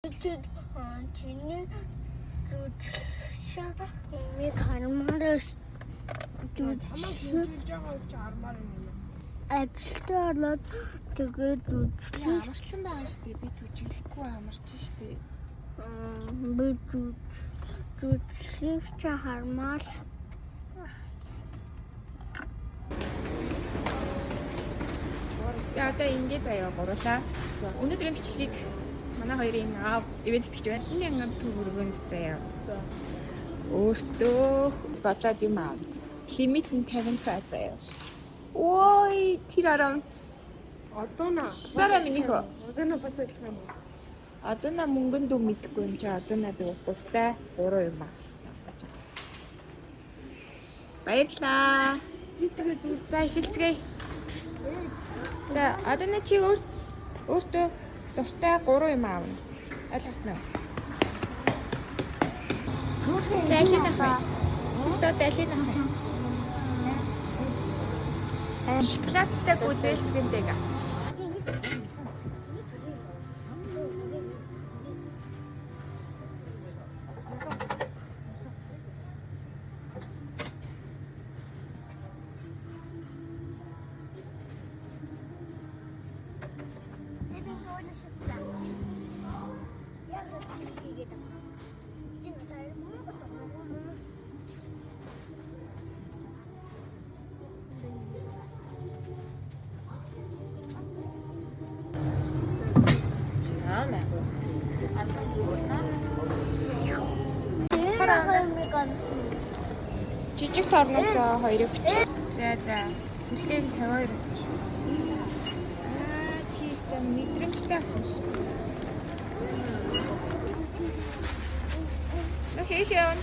Чиний зүудшаа нэг хармаар зүудшүүлж байгаа гэж хармаар юм. Ажилтаа ороод тэгээд зүудшлээ. Амарсан байгаа шүү дээ. Би зүудчихгүй амарч шүү дээ. Би зүудшлийг ч хармаар. За одоо ингэ заяа гурлаа. Өнөөдрийн бичлэгийг манай хоёрын аав ивент гэж байна. Энэ ангам төгөргөнд заяа. Өөртөө бодоод юм аа. Лимит нь 50 заяа. Ой, тэр арам. Одоо наа. Сара минийхөө. Одоо наа бас адилхан юм. Одоо на мөнгөнд дүү мэдгүй юм чи одоо на зөв гуртай 3 юм аа. Баярлаа. Бидний зүгээр За эхэлцгээе. За одоо на чи өөртөө дуртай 3 юм аавна. Ойлгосноо? Дэлхийн ахаа. Одоо дэлхийн ахаа. Шоколадтай гүзэлцгэндэг авч. Жижиг торноос хоёрыг бичээ. За. Хүлээн 52 болсон шүү. Чи их мэдрэмжтэй авсан шүү. Нөхөйшөн.